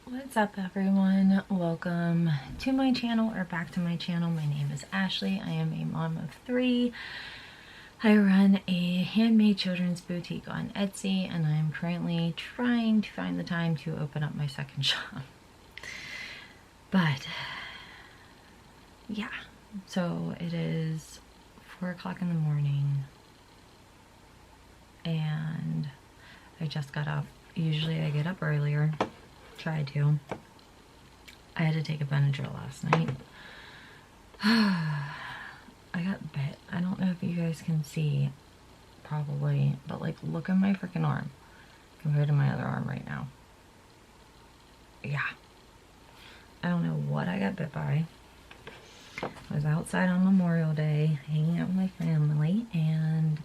What's up, everyone? Welcome to my channel, or back to my channel. My name is Ashley. I am a mom of 3. I run a handmade children's boutique on Etsy, and I am currently trying to find the time to open up my second shop. But yeah, so it is 4 o'clock in the morning and I just got up. Usually I get up earlier. Try to. I had to take a Benadryl last night. I got bit. I don't know if you guys can see, probably, but like, look at my freaking arm compared to my other arm right now. Yeah. I don't know what I got bit by. I was outside on Memorial Day, hanging out with my family, and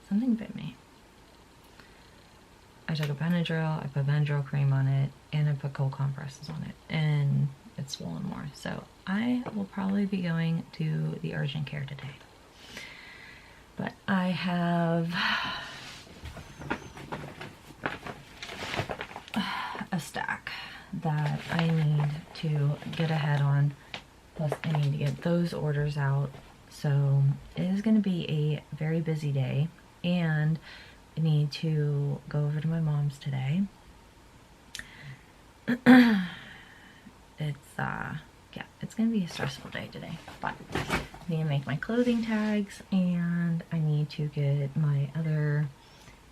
something bit me. I took a Benadryl, I put Benadryl cream on it, and I put cold compresses on it, and it's swollen more. So I will probably be going to the urgent care today. But I have a stack that I need to get ahead on, plus I need to get those orders out. So it is going to be a very busy day, and I need to go over to my mom's today. It's gonna be a stressful day today, but I need to make my clothing tags, and I need to get my other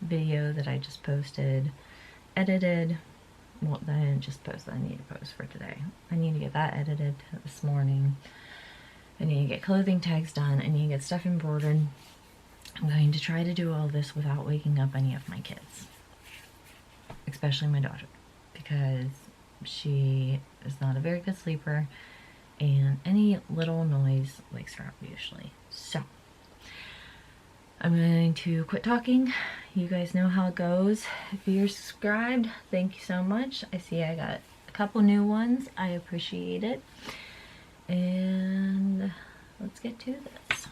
video that I just posted edited. Well, that I didn't just post, that I need to post for today. I need to get that edited this morning. I need to get clothing tags done. I need to get stuff embroidered. I'm going to try to do all this without waking up any of my kids, especially my daughter, because she is not a very good sleeper, and any little noise wakes her up usually. So I'm going to quit talking. You guys know how it goes. If you're subscribed, thank you so much. I see I got a couple new ones. I appreciate it. And let's get to this.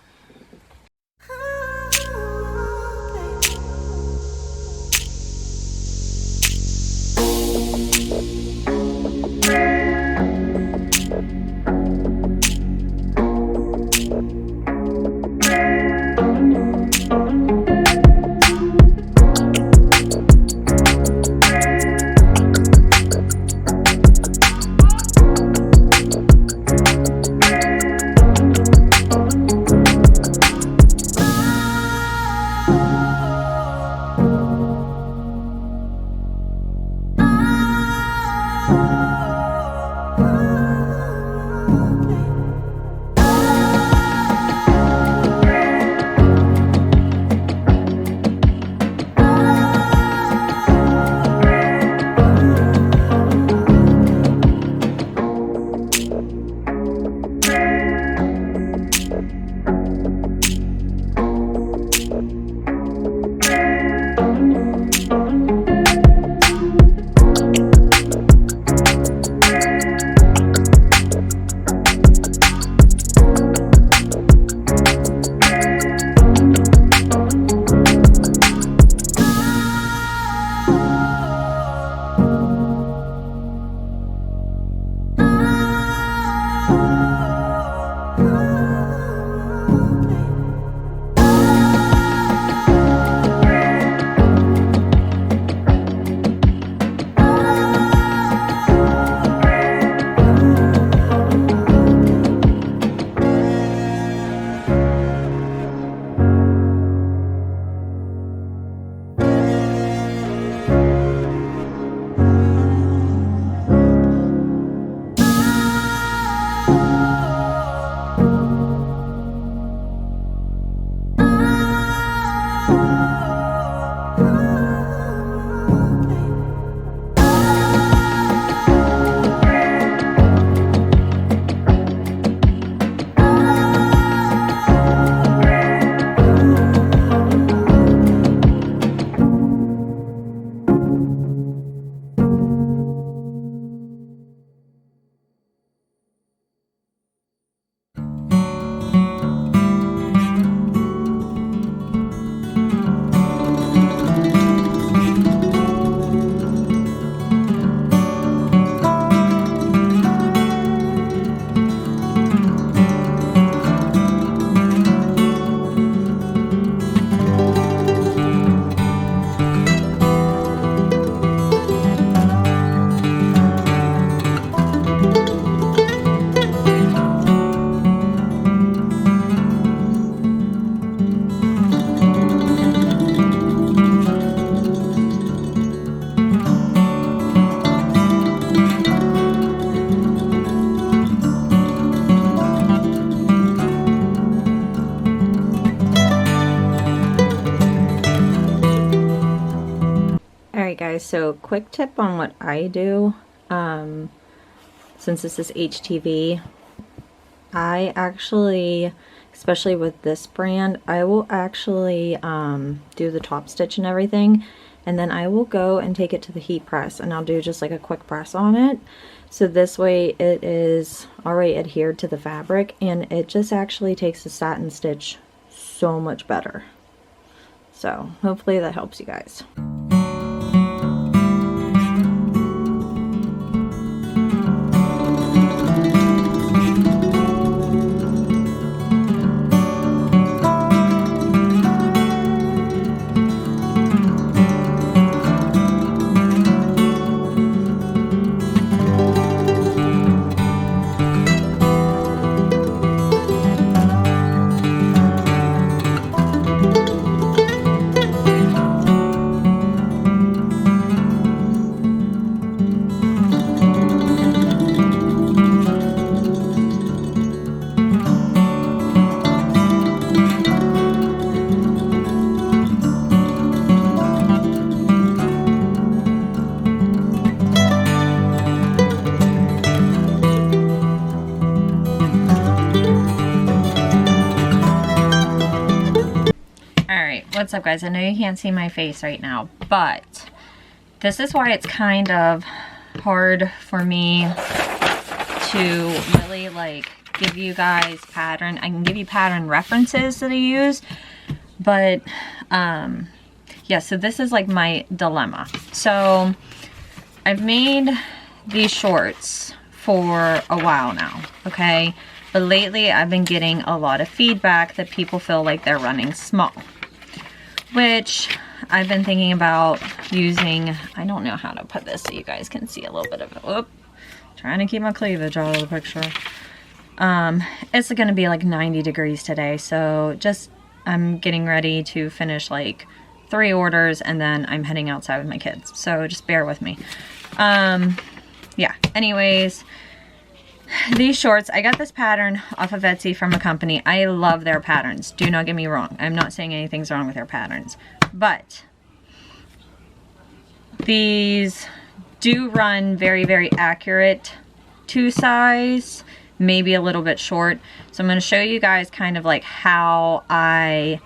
guys, so quick tip on what I do, since this is HTV, I actually, especially with this brand, I will actually do the top stitch and everything, and then I will go and take it to the heat press, and I'll do just like a quick press on it. So this way it is already adhered to the fabric, and it just actually takes the satin stitch so much better. So hopefully that helps you guys. What's up, guys? I know you can't see my face right now, but this is why it's kind of hard for me to really like give you guys pattern. I can give you pattern references that I use, but yeah, so this is like my dilemma. So I've made these shorts for a while now, okay? But lately I've been getting a lot of feedback that people feel like they're running small, which I've been thinking about using. I don't know how to put this so you guys can see a little bit of it. Whoop. Trying to keep my cleavage out of the picture. It's gonna be like 90 degrees today, so just I'm getting ready to finish like 3 orders, and then I'm heading outside with my kids, so just bear with me. Yeah, anyways, these shorts, I got this pattern off of Etsy from a company. I love their patterns. Do not get me wrong. I'm not saying anything's wrong with their patterns. But these do run very, very accurate to size, maybe a little bit short. So I'm going to show you guys kind of like how I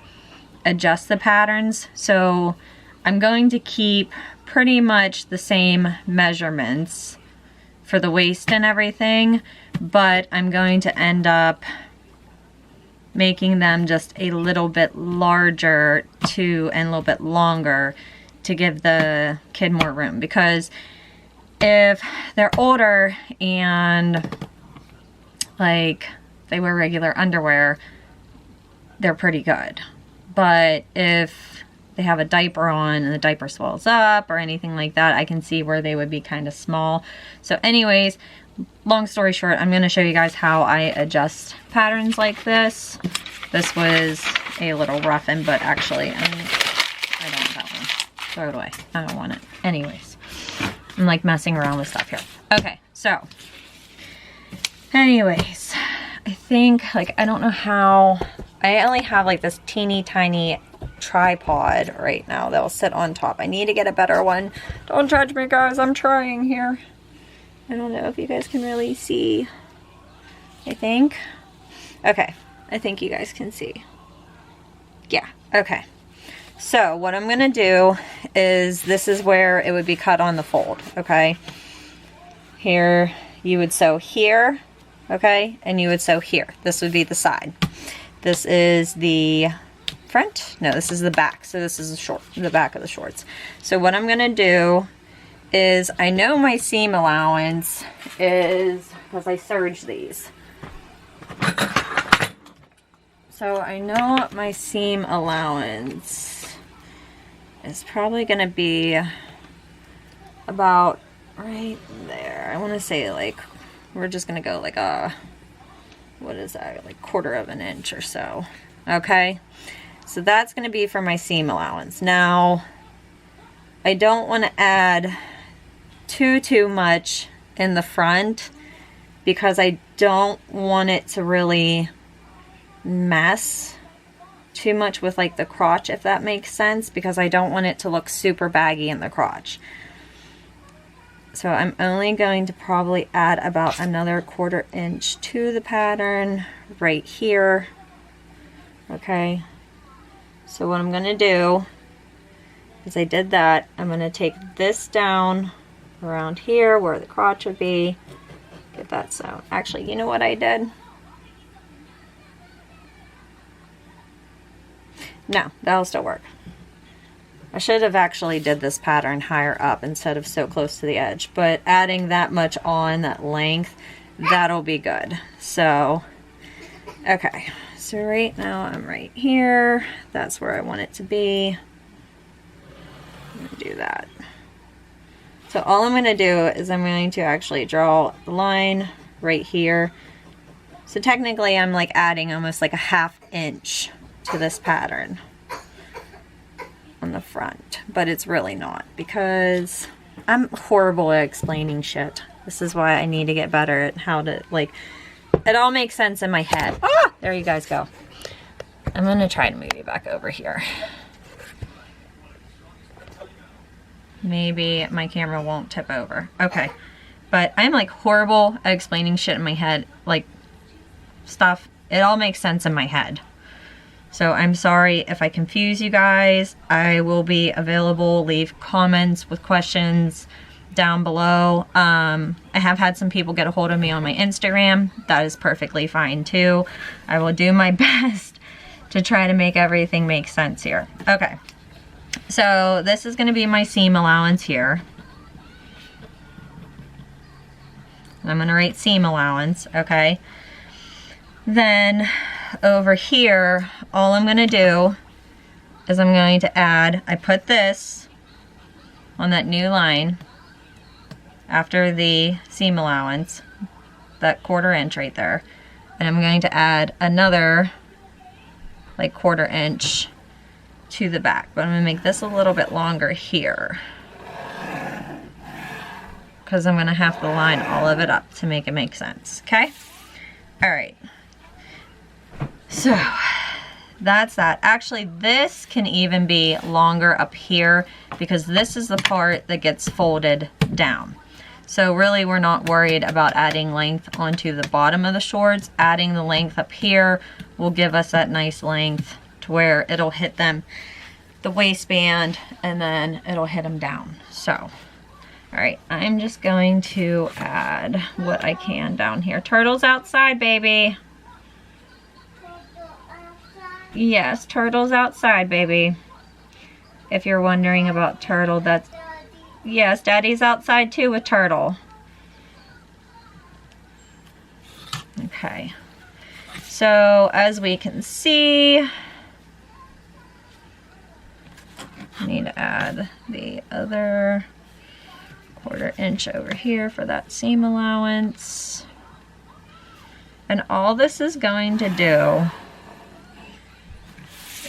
adjust the patterns. So I'm going to keep pretty much the same measurements for the waist and everything, but I'm going to end up making them just a little bit larger too, and a little bit longer to give the kid more room, because if they're older and like they wear regular underwear, they're pretty good. But if they have a diaper on and the diaper swells up or anything like that, I can see where they would be kind of small. So anyways, long story short, I'm going to show you guys how I adjust patterns like this. This was a little roughened, but actually I don't want that one. Throw it away. I don't want it. Anyways, I'm like messing around with stuff here. Okay, so anyways, I think like, I don't know how, I only have like this teeny tiny tripod right now that'll sit on top. I need to get a better one. Don't judge me, guys. I'm trying here. I don't know if you guys can really see. I think. Okay. I think you guys can see. Yeah. Okay. So what I'm going to do is, this is where it would be cut on the fold. Okay. Here you would sew here. Okay. And you would sew here. This would be the side. This is the front. No, this is the back. So this is the back of the shorts. So what I'm going to do is, I know my seam allowance is, because I serged these. So I know my seam allowance is probably going to be about right there. I want to say like, we're just going to go like a, what is that, like 1/4 of an inch or so. Okay. So that's going to be for my seam allowance. Now, I don't want to add too much in the front, because I don't want it to really mess too much with like the crotch, if that makes sense, because I don't want it to look super baggy in the crotch. So I'm only going to probably add about another 1/4 inch to the pattern right here. Okay, so what I'm going to do is I did that. I'm going to take this down around here where the crotch would be. Get that sewn. Actually, you know what I did? No, that'll still work. I should have actually did this pattern higher up instead of so close to the edge, but adding that much on, that length, that'll be good. So, okay, so right now I'm right here. That's where I want it to be. I'm gonna do that. So all I'm gonna do is I'm going to actually draw the line right here. So technically I'm like adding almost like a 1/2 inch to this pattern on the front, but it's really not, because I'm horrible at explaining shit. This is why I need to get better at how to, like, it all makes sense in my head. Ah, there you guys go. I'm gonna try to move you back over here. Maybe my camera won't tip over. Okay, but I'm like horrible at explaining shit in my head, like stuff. It all makes sense in my head. So I'm sorry if I confuse you guys. I will be available. Leave comments with questions down below. I have had some people get a hold of me on my Instagram. That is perfectly fine too. I will do my best to try to make everything make sense here. Okay, so this is going to be my seam allowance here. I'm going to write seam allowance, okay? Then over here, all I'm going to do is I'm going to add, I put this on that new line after the seam allowance, that 1/4 inch right there, and I'm going to add another like 1/4 inch to the back, but I'm going to make this a little bit longer here because I'm going to have to line all of it up to make it make sense. Okay, all right. So that's that. Actually, this can even be longer up here because this is the part that gets folded down. So really we're not worried about adding length onto the bottom of the shorts. Adding the length up here will give us that nice length to where it'll hit them, the waistband, and then it'll hit them down. So, all right, I'm just going to add what I can down here. Turtles outside, baby. Yes, Turtle's outside, baby. If you're wondering about Turtle, that's... Yes, Daddy's outside too with Turtle. Okay. So, as we can see, I need to add the other 1/4 inch over here for that seam allowance. And all this is going to do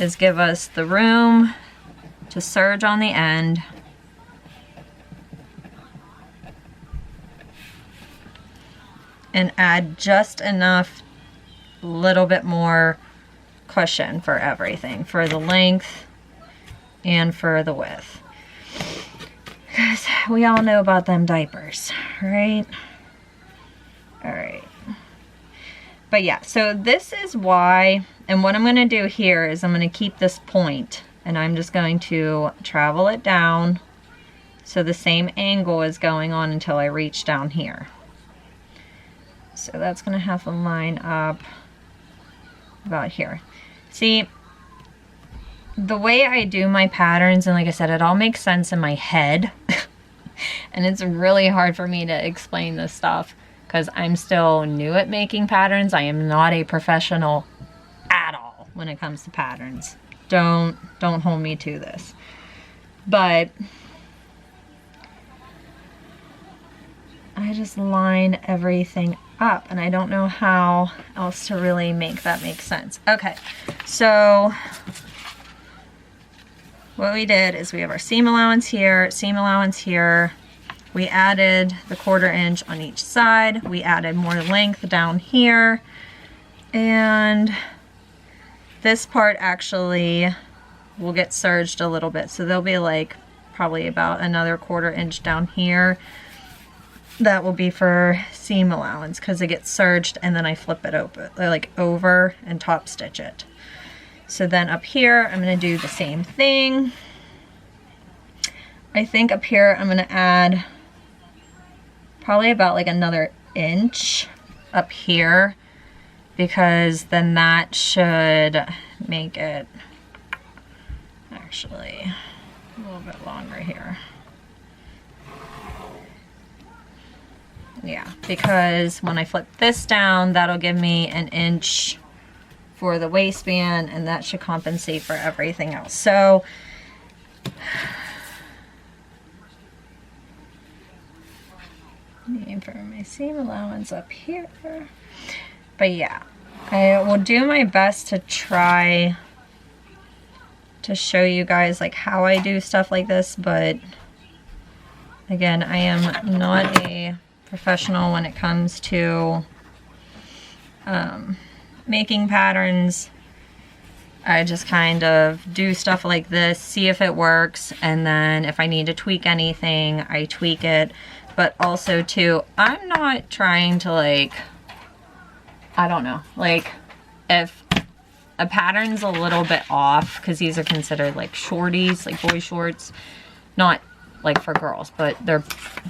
is give us the room to serge on the end, and add just enough, little bit more cushion for everything, for the length and for the width, because we all know about them diapers, right? All right. But yeah, so this is why, and what I'm going to do here is I'm going to keep this point and I'm just going to travel it down so the same angle is going on until I reach down here. So that's going to have to line up about here. See, the way I do my patterns, and like I said, it all makes sense in my head. And it's really hard for me to explain this stuff because I'm still new at making patterns. I am not a professional at all when it comes to patterns. Don't hold me to this. But I just line everything up, and I don't know how else to really make that make sense. Okay, so what we did is we have our seam allowance here, seam allowance here. We added the 1/4 inch on each side. We added more length down here. And this part actually will get serged a little bit. So there'll be like probably about another 1/4 inch down here. That will be for seam allowance because it gets serged and then I flip it open, like over and top stitch it. So then up here, I'm gonna do the same thing. I think up here, I'm gonna add probably about like another inch up here because then that should make it actually a little bit longer here. Yeah, because when I flip this down, that'll give me an inch for the waistband and that should compensate for everything else. So need for my seam allowance up here. But yeah, I will do my best to try to show you guys like how I do stuff like this, but again, I am not a professional when it comes to making patterns. I just kind of do stuff like this, see if it works, and then if I need to tweak anything, I tweak it. But also too, I'm not trying to like, I don't know, like if a pattern's a little bit off, because these are considered like shorties, like boy shorts, not like for girls, but they're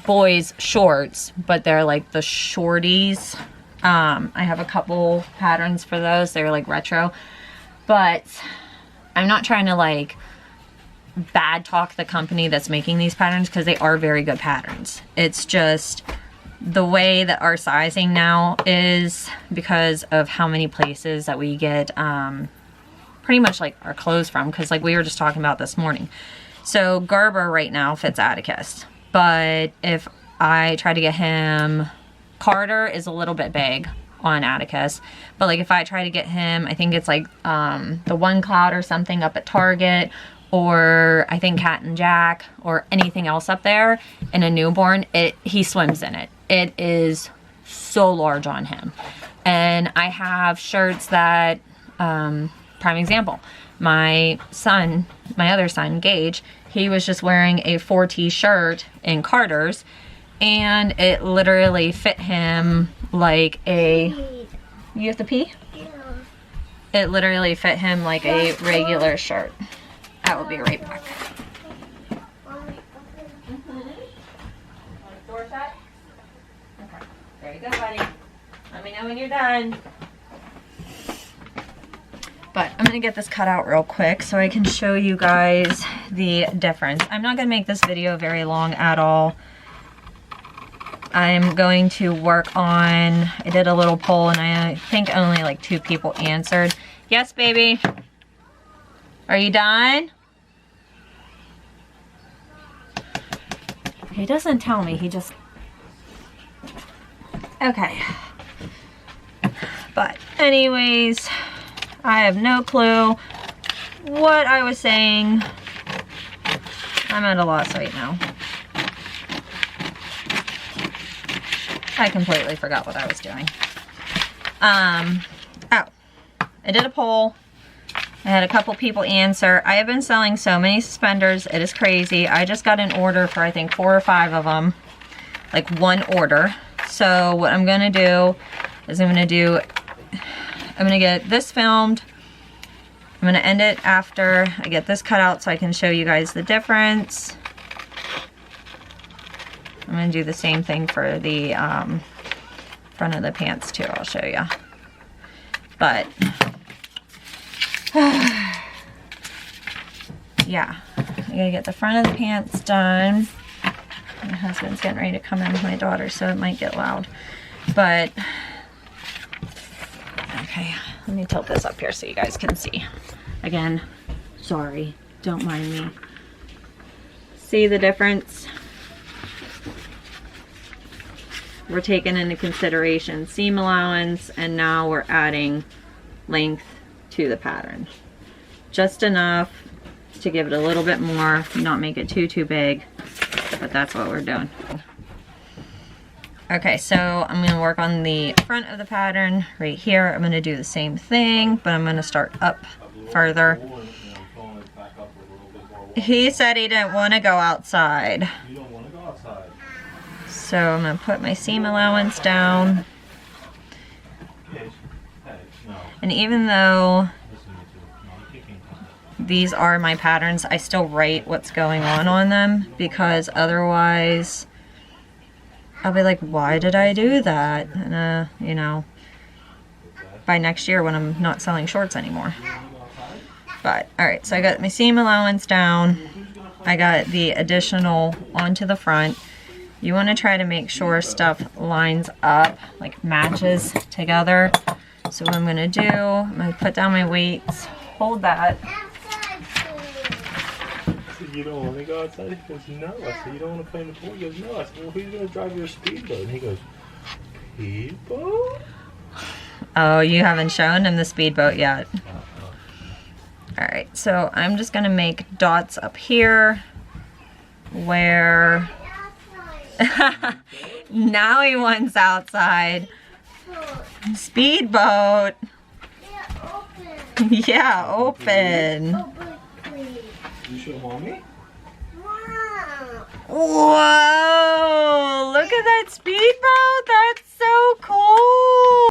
boys shorts, but they're like the shorties. I have a couple patterns for those. They're like retro, but I'm not trying to like bad talk the company that's making these patterns because they are very good patterns. It's just the way that our sizing now is because of how many places that we get pretty much like our clothes from, because like we were just talking about this morning. So Gerber right now fits Atticus, but if I try to get him, Carter is a little bit big on Atticus, but like if I try to get him, I think it's like the One Cloud or something up at Target, or I think Cat and Jack, or anything else up there in a newborn, he swims in it. It is so large on him. And I have shirts that, prime example, my son, my other son, Gage, he was just wearing a 4T shirt in Carter's, and it literally fit him like a, you have to pee? Yeah. It literally fit him like a regular shirt. I will be right back. Door shut? Okay. There you go, buddy. Let me know when you're done. But I'm gonna get this cut out real quick so I can show you guys the difference. I'm not gonna make this video very long at all. I'm going to work on, I did a little poll and I think only like 2 people answered. Yes, baby. Are you done? He doesn't tell me, he just... Okay. But anyways, I have no clue what I was saying. I'm at a loss right now. I completely forgot what I was doing. I did a poll. I had a couple people answer. I have been selling so many suspenders. It is crazy. I just got an order for I think 4 or 5 of them. Like one order. So what I'm going to do is I'm going to get this filmed. I'm going to end it after I get this cut out so I can show you guys the difference. I'm going to do the same thing for the front of the pants too. I'll show you. But yeah, I gotta get the front of the pants done. My husband's getting ready to come in with my daughter, so it might get loud. But okay, let me tilt this up here so you guys can see. Again, sorry, don't mind me. See the difference? We're taking into consideration seam allowance, and now we're adding length to the pattern. Just enough to give it a little bit more, not make it too big, but that's what we're doing. Okay, so I'm gonna work on the front of the pattern right here. I'm gonna do the same thing, but I'm gonna start up further. He said he didn't want to go outside. You don't want to go outside. So I'm going to put my seam allowance down. And even though these are my patterns, I still write what's going on them, because otherwise I'll be like, why did I do that? And you know, by next year when I'm not selling shorts anymore. But alright, so I got my seam allowance down. I got the additional onto the front. You want to try to make sure stuff lines up, like matches together. So what I'm going to do, I'm going to put down my weights, hold that. You don't want to go outside? He goes, no. I said, you don't want to play in the pool? He goes, no. I said, well, who's going to drive your speedboat? And he goes, speedboat? Oh, you haven't shown him the speedboat yet. Alright, so I'm just going to make dots up here where... Now he wants outside. Speedboat. Yeah, open. You show mommy? Whoa! Look at that speedboat. That's so cool.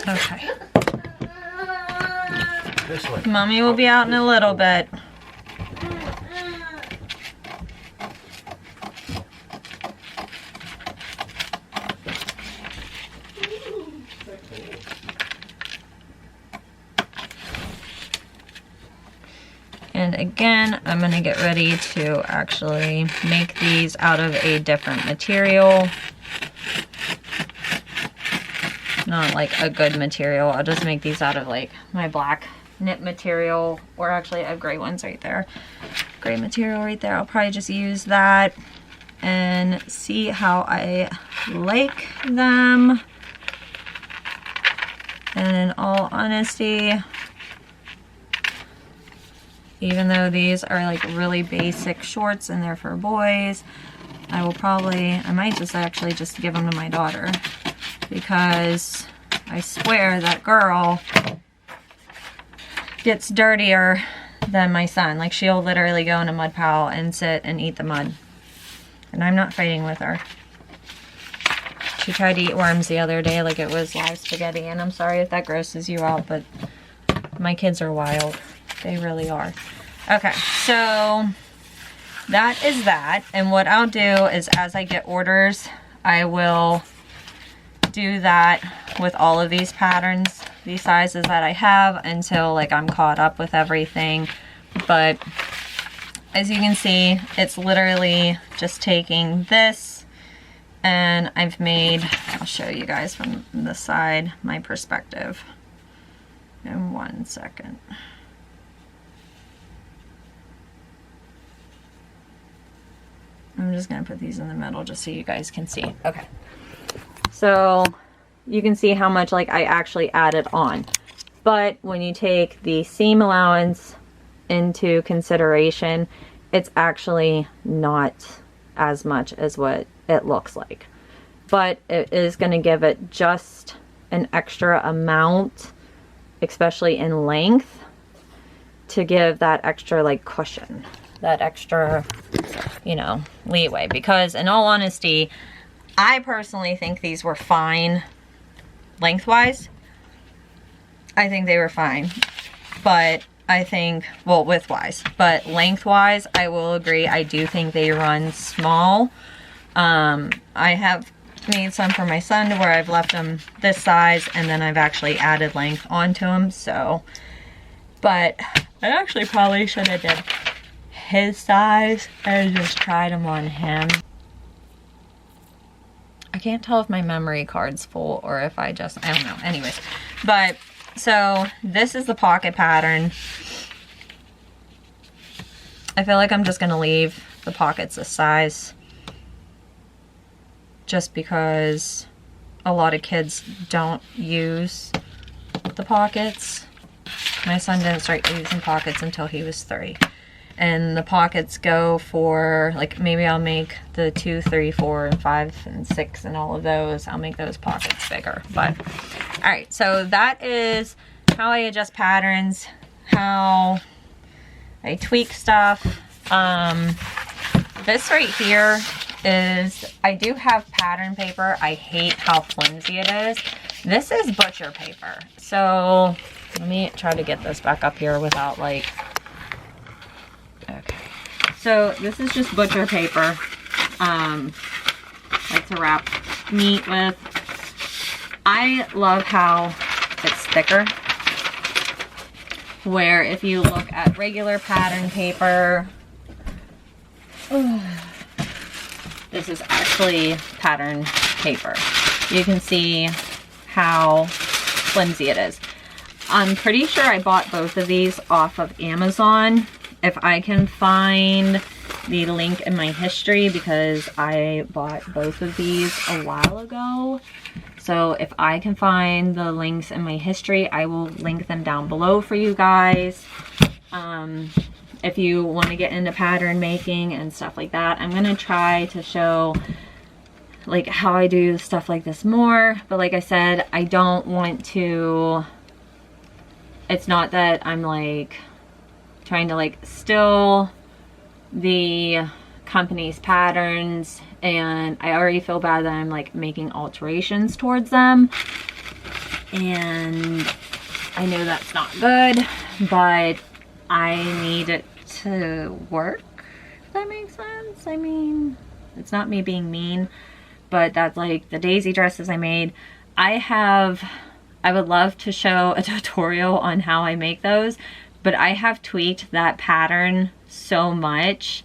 Okay. This way. Mommy will be out in a little bit. And again, I'm going to get ready to actually make these out of a different material. Not like a good material. I'll just make these out of like my black knit material, or actually I have gray ones right there. Gray material right there. I'll probably just use that and see how I like them. And in all honesty, even though these are like really basic shorts and they're for boys, I might just actually just give them to my daughter, because I swear that girl gets dirtier than my son. Like, she'll literally go in a mud pile and sit and eat the mud. And I'm not fighting with her. She tried to eat worms the other day like it was live spaghetti, and I'm sorry if that grosses you out, but my kids are wild. They really are. Okay, so that is that. And what I'll do is, as I get orders, I will do that with all of these patterns, these sizes that I have, until like I'm caught up with everything. But as you can see, it's literally just taking this, and I've made, I'll show you guys from the side, my perspective in 1 second. I'm just gonna put these in the middle just so you guys can see. Okay. So you can see how much like I actually added on. But when you take the seam allowance into consideration, it's actually not as much as what it looks like. But it is going to give it just an extra amount, especially in length, to give that extra like cushion, that extra, you know, leeway. Because in all honesty, I personally think these were fine lengthwise. I think they were fine, but I think, well, widthwise, but lengthwise, I will agree, I do think they run small. I have made some for my son where I've left them this size, and then I've actually added length onto them, so But I actually probably should have did his size and just tried them on him. I can't tell if my memory card's full or if I don't know. Anyways, but so this is the pocket pattern. I feel like I'm just gonna leave the pockets this size just because a lot of kids don't use the pockets. My son didn't start using pockets until he was 3. And the pockets go for, like, maybe I'll make the 2, 3, 4, and 5, and 6, and all of those. I'll make those pockets bigger. But, alright, so that is how I adjust patterns, how I tweak stuff. This right here is, I do have pattern paper. I hate how flimsy it is. This is butcher paper. So, let me try to get this back up here without, like, okay. So this is just butcher paper, like to wrap meat with. I love how it's thicker, where if you look at regular pattern paper, this is actually pattern paper. You can see how flimsy it is. I'm pretty sure I bought both of these off of Amazon. If I can find the link in my history, because I bought both of these a while ago. So if I can find the links in my history, I will link them down below for you guys. If you want to get into pattern making and stuff like that, I'm going to try to show like how I do stuff like this more. But like I said, I don't want to, it's not that I'm like trying to like steal the company's patterns, and I already feel bad that I'm like making alterations towards them, and I know that's not good, but I need it to work, if that makes sense. I mean, it's not me being mean, but that's like the daisy dresses I made. I would love to show a tutorial on how I make those, but I have tweaked that pattern so much,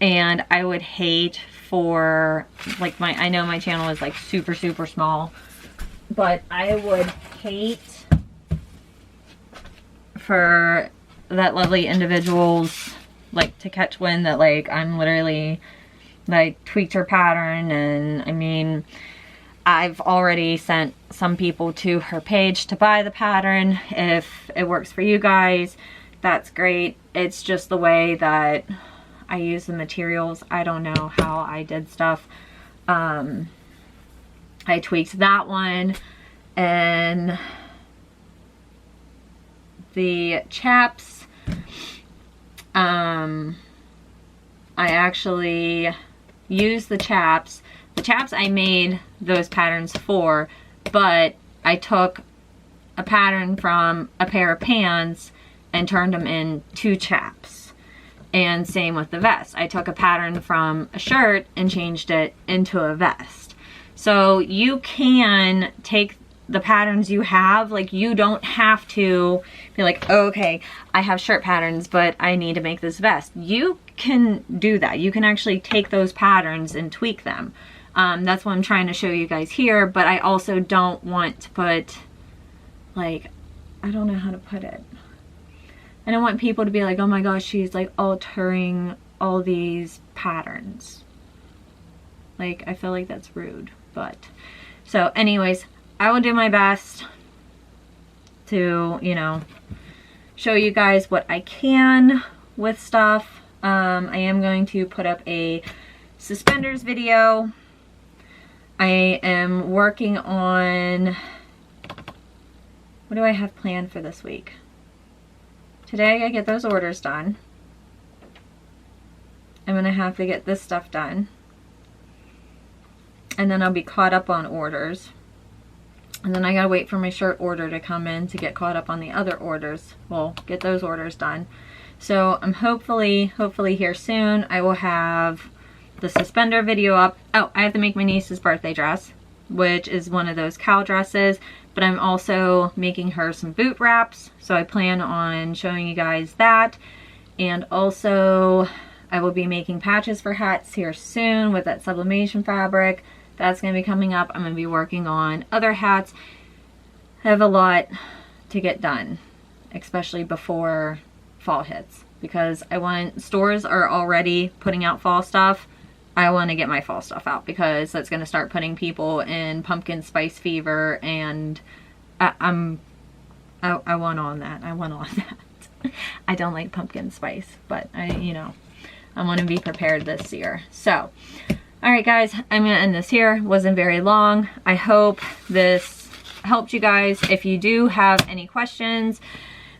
and I would hate for like I know my channel is like super small, but I would hate for that lovely individuals like to catch wind that like I'm literally like tweaked her pattern. And I mean, I've already sent some people to her page to buy the pattern. If it works for you guys, that's great. It's just the way that I use the materials. I don't know how I did stuff. I tweaked that one, and the chaps, I actually used the chaps. The chaps I made those patterns for, but I took a pattern from a pair of pants and turned them into chaps. And same with the vest. I took a pattern from a shirt and changed it into a vest. So you can take the patterns you have, like you don't have to be like, oh, okay, I have shirt patterns, but I need to make this vest. You can do that. You can actually take those patterns and tweak them. That's what I'm trying to show you guys here, but I also don't want to put, like, I don't know how to put it. I don't want people to be like, oh my gosh, she's like altering all these patterns. Like, I feel like that's rude, but. So anyways, I will do my best to, you know, show you guys what I can with stuff. I am going to put up a suspenders video. I am working on, what do I have planned for this week? Today I get those orders done. I'm gonna have to get this stuff done. And then I'll be caught up on orders. And then I gotta wait for my shirt order to come in to get caught up on the other orders. Well, get those orders done. So I'm hopefully here soon I will have the suspender video up. Oh, I have to make my niece's birthday dress, which is one of those cow dresses, but I'm also making her some boot wraps. So I plan on showing you guys that. And also I will be making patches for hats here soon with that sublimation fabric. That's going to be coming up. I'm going to be working on other hats. I have a lot to get done, especially before fall hits, because stores are already putting out fall stuff. I want to get my fall stuff out because that's going to start putting people in pumpkin spice fever, and I want on that. I want on that. I don't like pumpkin spice, but I want to be prepared this year. So, all right, guys, I'm going to end this here. Wasn't very long. I hope this helped you guys. If you do have any questions,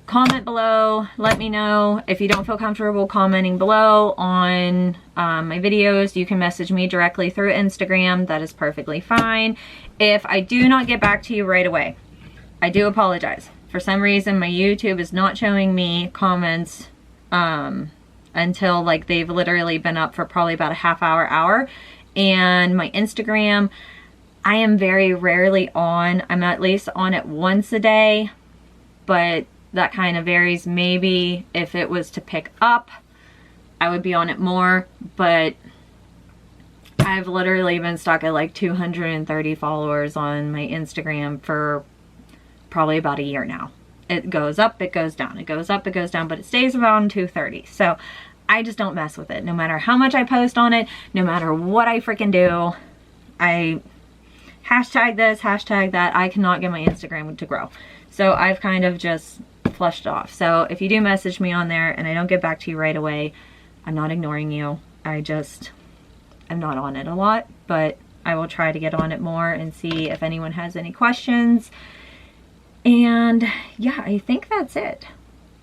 comment below. Let me know. If you don't feel comfortable commenting below on my videos, you can message me directly through Instagram. That is perfectly fine. If I do not get back to you right away, I do apologize. For some reason, my YouTube is not showing me comments until like they've literally been up for probably about a half hour. And my Instagram, I am very rarely on. I'm at least on it once a day, but that kind of varies. Maybe if it was to pick up, I would be on it more, but I've literally been stuck at like 230 followers on my Instagram for probably about a year now. It goes up, it goes down, it goes up, it goes down, but it stays around 230. So I just don't mess with it. No matter how much I post on it, no matter what I freaking do, I hashtag this, hashtag that. I cannot get my Instagram to grow. So I've kind of just flushed off. So if you do message me on there and I don't get back to you right away, I'm not ignoring you. I'm not on it a lot, but I will try to get on it more and see if anyone has any questions. And yeah, I think that's it.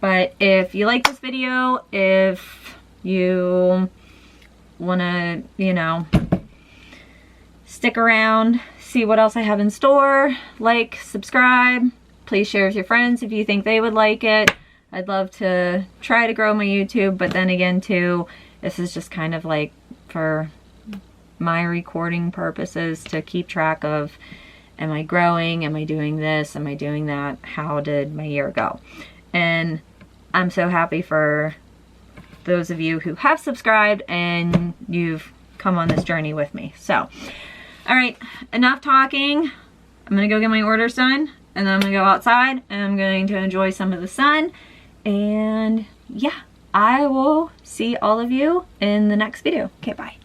But if you like this video, if you want to, stick around, see what else I have in store, like, subscribe, please share with your friends if you think they would like it. I'd love to try to grow my YouTube, but then again too, this is just kind of like for my recording purposes to keep track of, am I growing? Am I doing this? Am I doing that? How did my year go? And I'm so happy for those of you who have subscribed and you've come on this journey with me. So, all right, enough talking. I'm gonna go get my orders done, and then I'm gonna go outside and I'm going to enjoy some of the sun. And yeah, I will see all of you in the next video. Okay, bye.